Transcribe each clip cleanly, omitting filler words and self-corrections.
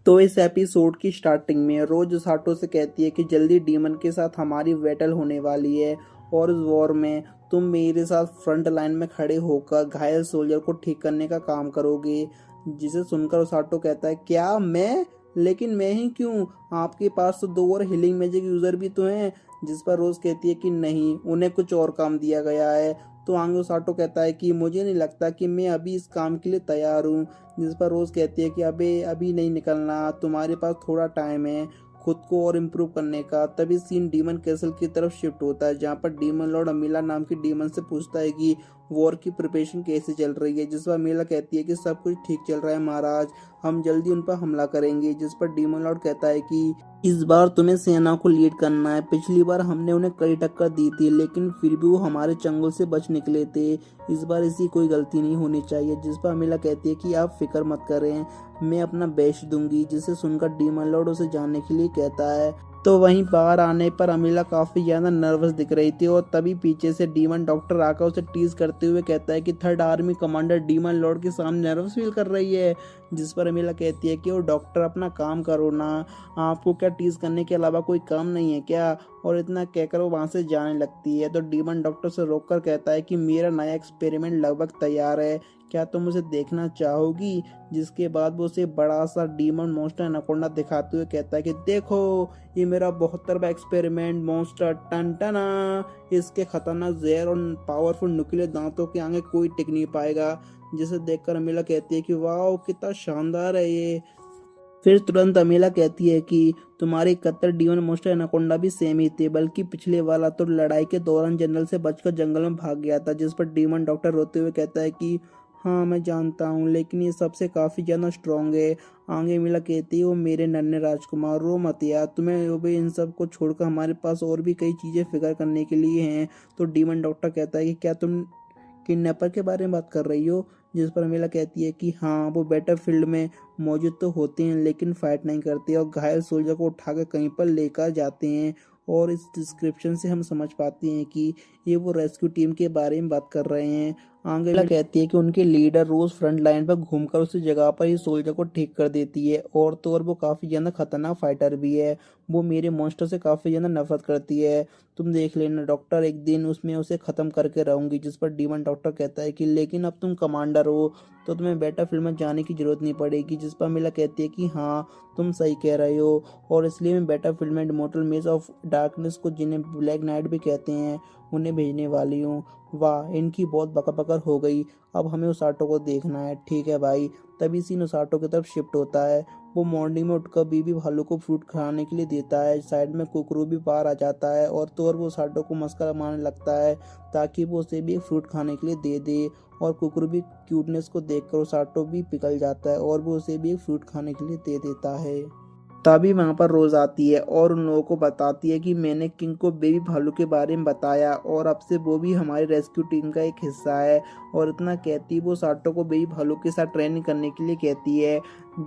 तो इस एपिसोड की स्टार्टिंग में रोज साटो से कहती है कि जल्दी डीमन के साथ हमारी बैटल होने वाली है और उस वॉर में तुम मेरे साथ फ्रंट लाइन में खड़े होकर घायल सोल्जर को ठीक करने का काम करोगे। जिसे सुनकर साटो कहता है क्या मैं, लेकिन मैं ही क्यों, आपके पास तो दो और हीलिंग मैजिक यूजर भी तो हैं। जिस पर रोज कहती है कि नहीं, उन्हें कुछ और काम दिया गया है। तो आंगो साटो कहता है कि मुझे नहीं लगता कि मैं अभी इस काम के लिए तैयार हूँ। जिस पर रोज कहती है कि अबे अभी नहीं निकलना, तुम्हारे पास थोड़ा टाइम है खुद को और इम्प्रूव करने का। तभी सीन डीमन कैसल की तरफ शिफ्ट होता है, जहाँ पर डीमन लॉर्ड अमीला नाम की डीमन से पूछता है कि वॉर की प्रिपरेशन कैसे चल रही है। जिस पर अमीला कहती है कि सब कुछ ठीक चल रहा है महाराज, हम जल्दी उन पर हमला करेंगे। जिस पर डीमन लॉर्ड कहता है कि इस बार तुम्हें सेना को लीड करना है। पिछली बार हमने उन्हें कड़ी टक्कर दी थी, लेकिन फिर भी वो हमारे चंगुल से बच निकले थे। इस बार ऐसी कोई गलती नहीं होनी चाहिए। जिस पर अमीला कहती है कि आप फिक्र मत करें, मैं अपना बेस्ट दूंगी। जिसे सुनकर डीमन लॉर्ड उसे जाने के लिए कहता है। तो वहीं बाहर आने पर अमीला काफी ज्यादा नर्वस दिख रही थी और तभी पीछे से डीमन डॉक्टर आकर उसे टीज करते हुए कहता है कि third army commander demon Lord के सामने नर्वस फील कर रही है। जिस पर अमीला कहती है कि वो डॉक्टर अपना काम करो ना, आपको क्या टीज करने के अलावा कोई काम नहीं है क्या। और इतना कहकर वो वहां से जाने लगती है। तो डीमन डॉक्टर से रोककर कहता है कि मेरा नया एक्सपेरिमेंट लगभग तैयार है, क्या तुम उसे देखना चाहोगी। जिसके बाद वो उसे बड़ा सा डीमन मॉन्स्टर एनाकोंडा दिखाते हुए कहता है कि देखो, ये मेरा 72वां एक्सपेरिमेंट मॉन्स्टर टनटना। इसके खतरनाक जहर और पावरफुल नुकीले दांतों के आगे कोई टिक नहीं पाएगा। जिसे देखकर अमीला कहती है कि वाह कितना शानदार है ये। फिर तुरंत अमीला कहती है कि तुम्हारे 71 डीमन मॉन्स्टर एनाकोंडा भी सेम ही थे, बल्कि पिछले वाला तो लड़ाई के दौरान जनरल से बचकर जंगल में भाग गया था। जिस पर डीमन डॉक्टर रोते हुए कहता है कि हाँ मैं जानता हूँ, लेकिन ये सबसे काफी ज्यादा स्ट्रांग है। आगे मिला कहती है वो मेरे नन्हे राजकुमार रो मत यार, तुम्हें वो भी इन सब को छोड़कर हमारे पास और भी कई चीजें फिगर करने के लिए हैं। तो डीमन डॉक्टर कहता है कि क्या तुम किडनैपर के बारे में बात कर रही हो। जिस पर अमीला कहती है कि हाँ, वो बैटलफील्ड में मौजूद तो होते हैं लेकिन फाइट नहीं करते और घायल सोल्जर को उठाकर कहीं पर लेकर जाते हैं। और इस डिस्क्रिप्शन से हम समझ पाते हैं कि ये वो रेस्क्यू टीम के बारे में बात कर रहे हैं। आंगेला कहती है कि उनके लीडर रोज फ्रंट लाइन पर घूमकर उस जगह पर ही सोल्जर को ठीक कर देती है और तो और वो काफी ज्यादा खतरनाक फाइटर भी है। वो मेरे मॉन्स्टर से काफी ज्यादा नफरत करती है। तुम देख लेना डॉक्टर, एक दिन उसमें उसे खत्म करके रहूंगी। जिस पर डीमन डॉक्टर कहता है कि लेकिन अब तुम कमांडर हो तो तुम्हें बैटलफील्ड में जाने की जरूरत नहीं पड़ेगी। जिस पर मिला कहती है कि हाँ तुम सही कह रहे हो, और इसलिए मैं बैटलफील्ड में इमॉर्टल मेज ऑफ डार्कनेस को, जिन्हें ब्लैक नाइट भी कहते हैं, उन्हें भेजने वाली हूँ। वाह, इनकी बहुत बकर हो गई, अब हमें उस ऑटो को देखना है। ठीक है भाई। तभी सीन उस ऑटो की तरफ शिफ्ट होता है। वो मॉर्निंग में उठकर बीबी भालू को फ्रूट खाने के लिए देता है। साइड में कुकरू भी बाहर आ जाता है और तो और वो साटो को मस्का मारने लगता है ताकि वो उसे भी एक फ्रूट खाने के लिए दे दे। और कुकरू भी क्यूटनेस को देखकर साटो भी पिघल जाता है और वो उसे भी एक फ्रूट खाने के लिए दे देता है। तभी वहां पर रोज आती है और उन लोगों को बताती है कि मैंने किंग को बेबी भालू के बारे में बताया और अब से वो भी हमारी रेस्क्यू टीम का एक हिस्सा है। और इतना कहती है वो साटो को बेबी भालू के साथ ट्रेनिंग करने के लिए कहती है।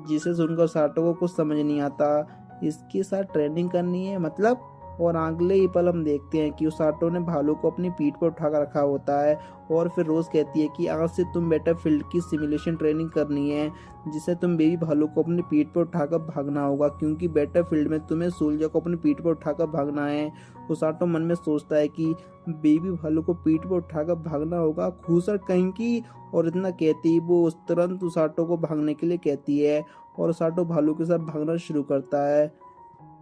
जिसे सुनकर साटो को कुछ समझ नहीं आता, इसके साथ ट्रेनिंग करनी है मतलब। और अगले ही पल हम देखते हैं कि उस साटो ने भालू को अपनी पीठ पर उठा कर रखा होता है। और फिर रोज कहती है कि आज से तुम बैटलफील्ड की सिमुलेशन ट्रेनिंग करनी है, जिसे तुम बेबी भालू को अपनी पीठ पर उठाकर भागना होगा, क्योंकि बैटलफील्ड में तुम्हें सोल्जर को अपनी पीठ पर उठाकर भागना है। उसाटो मन में सोचता है कि बेबी भालू को पीठ पर उठाकर भागना होगा, खूसट कहीं की। और इतना कहती वो उस तुरंत उसाटो को भागने के लिए कहती है और उसाटो भालू के साथ भागना शुरू करता है।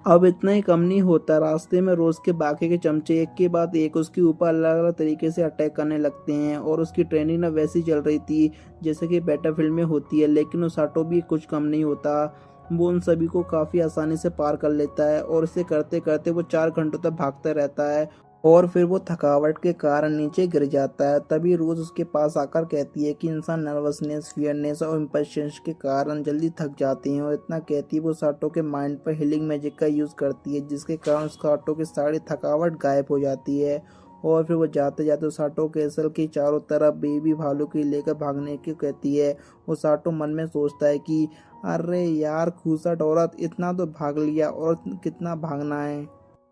अब इतना ही कम नहीं होता, रास्ते में रोज के बाकी के चमचे एक के बाद एक उसके ऊपर अलग अलग तरीके से अटैक करने लगते हैं। और उसकी ट्रेनिंग ना वैसी चल रही थी जैसे कि बैटलफील्ड में होती है, लेकिन उसाटो भी कुछ कम नहीं होता। वो उन सभी को काफी आसानी से पार कर लेता है और इसे करते करते वो 4 घंटों तक भागता रहता है और फिर वो थकावट के कारण नीचे गिर जाता है। तभी रोज उसके पास आकर कहती है कि इंसान नर्वसनेस, फियरनेस और इम्पल्शंस के कारण जल्दी थक जाते हैं। और इतना कहती है वो साटो के माइंड पर हीलिंग मैजिक का यूज करती है, जिसके कारण साटो की सारी थकावट गायब हो जाती है। और फिर वो जाते जाते साटो कैसल की चारों तरफ बेबी भालू की लेकर भागने की कहती है। वो साटो मन में सोचता है कि अरे यार खूसट औरत, इतना तो भाग लिया और कितना भागना है।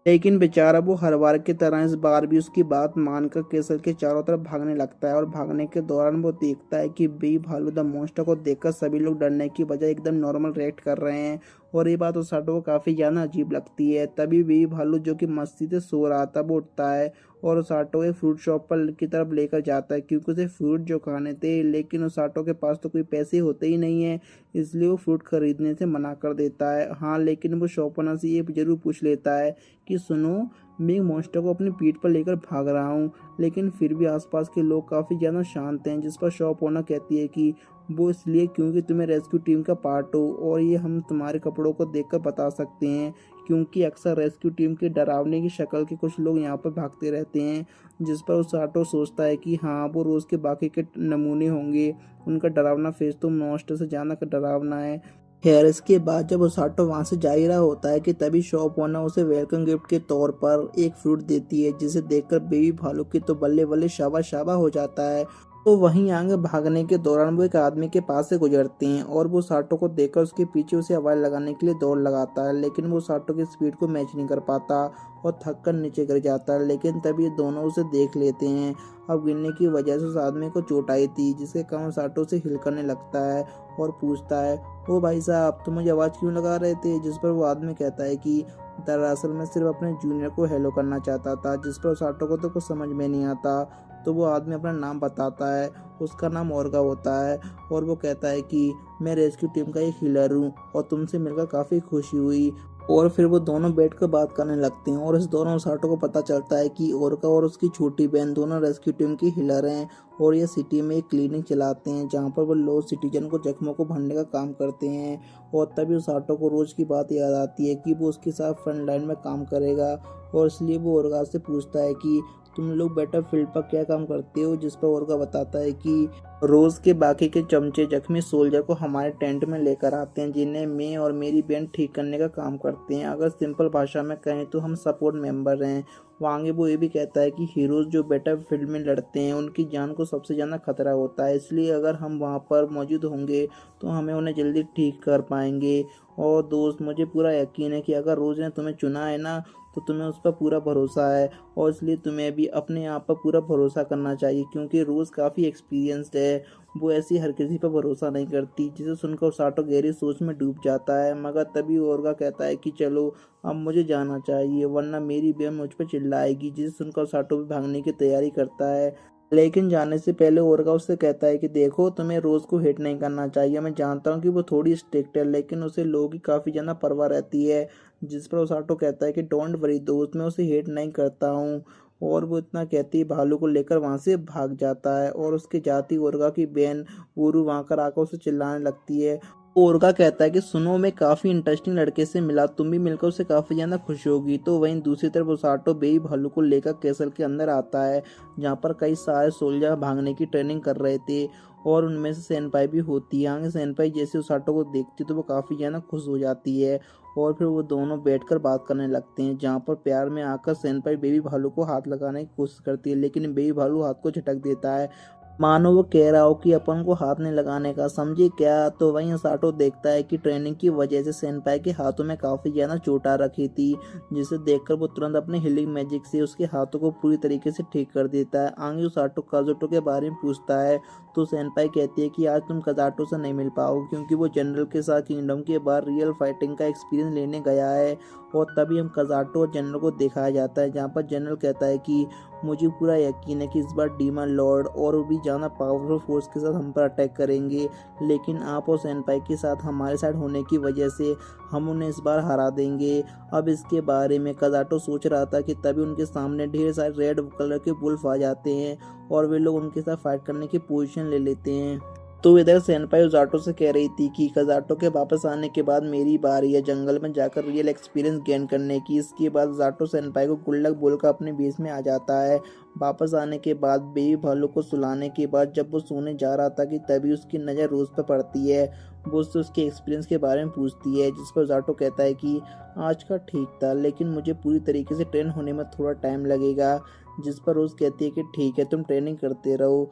लेकिन बेचारा वो हर बार की तरह इस बार भी उसकी बात मानकर केसर के चारों तरफ भागने लगता है। और भागने के दौरान वो देखता है कि बी भालू द मॉन्स्टर को देखकर सभी लोग डरने की बजाय एकदम नॉर्मल रिएक्ट कर रहे हैं। और ये बात उसाटो को काफी ज्यादा अजीब लगती है। तभी बी भालू जो कि मस्ती से सो रहा था वो उठता है और उसाटो एक फ्रूट शॉप पर की तरफ लेकर जाता है, क्योंकि उसे फ्रूट जो खाने थे। लेकिन उसाटो के पास तो कोई पैसे होते ही नहीं है, इसलिए वो फ्रूट खरीदने से मना कर देता है। हाँ, लेकिन वो शॉप ओनर से ये जरूर पूछ लेता है कि सुनो, मैं एक मॉन्स्टर को अपनी पीठ पर लेकर भाग रहा हूँ। लेकिन फिर भी आसपास के लोग काफ़ी ज़्यादा शांत हैं, जिस पर शॉप ओनर कहती है कि वो इसलिए क्योंकि तुम्हें रेस्क्यू टीम का पार्ट हो, और ये हम तुम्हारे कपड़ों को देखकर बता सकते हैं, क्योंकि अक्सर रेस्क्यू टीम के डरावने की शक्ल के कुछ लोग यहाँ पर भागते रहते हैं। जिस पर उसाटो सोचता है कि हाँ, वो रोज़ के बाकी के नमूने होंगे, उनका डरावना फेस तो मॉन्स्टर से ज़्यादा डरावना है। खैर, इसके बाद जब ओसाटो वहां से जा ही रहा होता है कि तभी शॉप ओनर उसे वेलकम गिफ्ट के तौर पर एक फ्रूट देती है, जिसे देखकर बेबी भालू की तो बल्ले बल्ले शाबा शाबा हो जाता है। तो वहीं आगे भागने के दौरान वो एक आदमी के पास से गुजरते हैं और वो साटो को देखकर उसके पीछे उसे आवाज लगाने के लिए दौड़ लगाता है, लेकिन वो साटो की स्पीड को मैच नहीं कर पाता और थक कर नीचे गिर जाता है। लेकिन तभी दोनों उसे देख लेते हैं। अब गिरने की वजह से उस आदमी को चोट आई थी, जिसके कारण साटो से हिल करने लगता है और पूछता है, ओ भाई साहब, तुम मुझे आवाज़ क्यों लगा रहे थे? जिस पर वो आदमी कहता है कि दरअसल मैं सिर्फ अपने जूनियर को हेलो करना चाहता था। जिस पर साटो को तो कुछ समझ में नहीं आता। तो वो आदमी अपना नाम बताता है, उसका नाम ओरगा होता है और वो कहता है कि मैं रेस्क्यू टीम का एक हीलर हूँ और तुमसे मिलकर काफ़ी खुशी हुई। और फिर वो दोनों बैठकर बात करने लगते हैं और इस दौरान साटो को पता चलता है कि ओरका और उसकी छोटी बहन दोनों रेस्क्यू टीम की हीलर हैं और ये सिटी में एक क्लिनिक चलाते हैं, जहाँ पर वो लो सिटीजन को जख्मों को भरने का काम करते हैं। और तभी साटो को रोज की बात याद आती है कि वो उसके साथ फ्रंट लाइन में काम करेगा और इसलिए वो ओरगा से पूछता है कि तुम लोग बैटलफील्ड पर क्या काम करते हो? जिस पर ओरगा बताता है कि रोज के बाकी के चमचे जख्मी सोल्जर को हमारे टेंट में लेकर आते हैं, जिन्हें मैं और मेरी बहन ठीक करने का काम करते हैं। अगर सिंपल भाषा में कहें तो हम सपोर्ट मेंबर हैं। आगे वो ये भी कहता है कि हीरोज जो बैटलफील्ड में लड़ते हैं उनकी जान को सबसे ज़्यादा खतरा होता है, इसलिए अगर हम वहाँ पर मौजूद होंगे तो हमें उन्हें जल्दी ठीक कर पाएंगे। और दोस्त, मुझे पूरा यकीन है कि अगर रोज़ ने तुम्हें चुना है ना, तो तुम्हें उस पर पूरा भरोसा है और इसलिए तुम्हें भी अपने आप पर पूरा भरोसा करना चाहिए, क्योंकि रोज़ काफ़ी एक्सपीरियंस्ड है। वो ऐसी हर किसी पर भरोसा नहीं करती। जिसे सुनकर साटो गहरी सोच में डूब जाता है, मगर तभी ओरगा कहता है कि चलो अब मुझे जाना चाहिए, वरना मेरी बहन मुझ पर चिल्लाएगी। जिसे सुनकर साटो भी भागने की तैयारी करता है, लेकिन जाने से पहले ओरगा उससे कहता है कि देखो, तुम्हें रोज को हेट नहीं करना चाहिए। मैं जानता हूँ कि वो थोड़ी स्ट्रिक्ट है, लेकिन उसे लोगों की काफ़ी ज़्यादा परवाह रहती है। जिस पर ओसाटो कहता है कि डोंट वरी दोस्त, मैं उसे हेट नहीं करता हूँ। और वो इतना कहती भालू को लेकर वहाँ से भाग जाता है और उसके जाती ओरगा की बहन ऊरू वहाँ कर आकर उसे चिल्लाने लगती है। ओरगा कहता है कि सुनो, मैं काफ़ी इंटरेस्टिंग लड़के से मिला, तुम भी मिलकर उससे काफ़ी ज़्यादा खुश होगी। तो वहीं दूसरी तरफ ओसाटो बेई भालू को लेकर कैसल के अंदर आता है, जहाँ पर कई सारे सोल्जर भागने की ट्रेनिंग कर रहे थे और उनमें से सेनपाई भी होती है। आगे सेनपाई जैसे ओसाटो को देखती है तो वो काफ़ी ज़्यादा खुश हो जाती है और फिर वो दोनों बैठकर बात करने लगते हैं, जहाँ पर प्यार में आकर सेनपाई बेबी भालू को हाथ लगाने की कोशिश करती है, लेकिन बेबी भालू हाथ को झटक देता है, मानो वो कह रहा हो कि अपन को हाथ नहीं लगाने का, समझे क्या? तो वहीं साटो देखता है कि ट्रेनिंग की वजह से सेनपाई के हाथों में काफ़ी ज़्यादा चोट आ रखी थी, जिसे देखकर वो तुरंत अपने हीलिंग मैजिक से उसके हाथों को पूरी तरीके से ठीक कर देता है। आगे साटो काजुटो के बारे में पूछता है तो सेनपाई कहती है कि आज तुम काजुटो से नहीं मिल पाओगे, क्योंकि वो जनरल के साथ किंगडम के बाहर रियल फाइटिंग का एक्सपीरियंस लेने गया है। और तभी हम काजुटो और जनरल को दिखाया जाता है, जहाँ पर जनरल कहता है कि मुझे पूरा यकीन है कि इस बार डीमन लॉर्ड और भी ज़्यादा पावरफुल फोर्स के साथ हम पर अटैक करेंगे, लेकिन आप और सेनपाई के साथ हमारे साइड होने की वजह से हम उन्हें इस बार हरा देंगे। अब इसके बारे में काजुटो सोच रहा था कि तभी उनके सामने ढेर सारे रेड कलर के वुल्फ आ जाते हैं और वे लोग उनके साथ फाइट करने की पोजीशन ले लेते हैं। तो इधर सेनपाई ओसाटो से कह रही थी कि काजुटो के वापस आने के बाद मेरी बारी है जंगल में जाकर रियल एक्सपीरियंस गेन करने की। इसके बाद ओसाटो सेनपाई को गुड लक बोलकर अपने बेस में आ जाता है। वापस आने के बाद बेबी भालू को सुलाने के बाद जब वो सोने जा रहा था कि तभी उसकी नज़र रोज पर पड़ती है। वो उससे उसके एक्सपीरियंस के बारे में पूछती है, जिस पर ओसाटो कहता है कि आज का ठीक था, लेकिन मुझे पूरी तरीके से ट्रेन होने में थोड़ा टाइम लगेगा। जिस पर रोज कहती है कि ठीक है, तुम ट्रेनिंग करते रहो।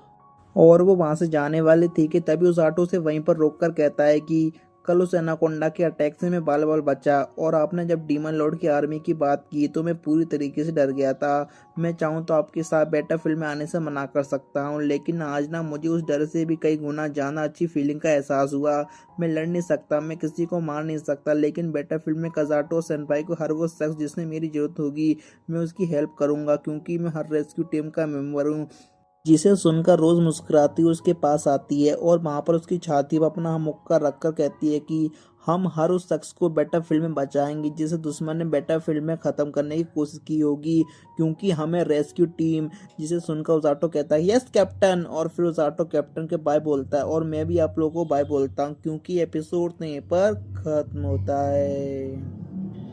और वो वहां से जाने वाली थी कि तभी उस ऑटो से वहीं पर रोककर कहता है कि कल उस एनाकोंडा के अटैक से मैं बाल बाल बचा, और आपने जब डीमन लॉर्ड की आर्मी की बात की तो मैं पूरी तरीके से डर गया था। मैं चाहूँ तो आपके साथ बैटलफील्ड में आने से मना कर सकता हूँ, लेकिन आज ना मुझे उस डर से भी कई गुना ज़्यादा अच्छी फीलिंग का एहसास हुआ। मैं लड़ नहीं सकता, मैं किसी को मार नहीं सकता, लेकिन बैटलफील्ड में कज़ाटो सेनपाई को हर वो शख्स जिसने मेरी जरूरत होगी मैं उसकी हेल्प करूंगा, क्योंकि मैं हर रेस्क्यू टीम का मेंबर हूँ। जिसे सुनकर रोज मुस्कुराती उसके पास आती है और वहां पर उसकी छाती पर अपना मुक्का रखकर कहती है कि हम हर उस शख्स को बैटलफील्ड में बचाएंगे जिसे दुश्मन ने बैटलफील्ड में ख़त्म करने की कोशिश की होगी, क्योंकि हमें रेस्क्यू टीम। जिसे सुनकर उजाटो कहता है यस कैप्टन, और फिर उजाटो कैप्टन के बाय बोलता है, और मैं भी आप लोगों को बाय बोलता हूँ, क्योंकि एपिसोड यहीं पर खत्म होता है।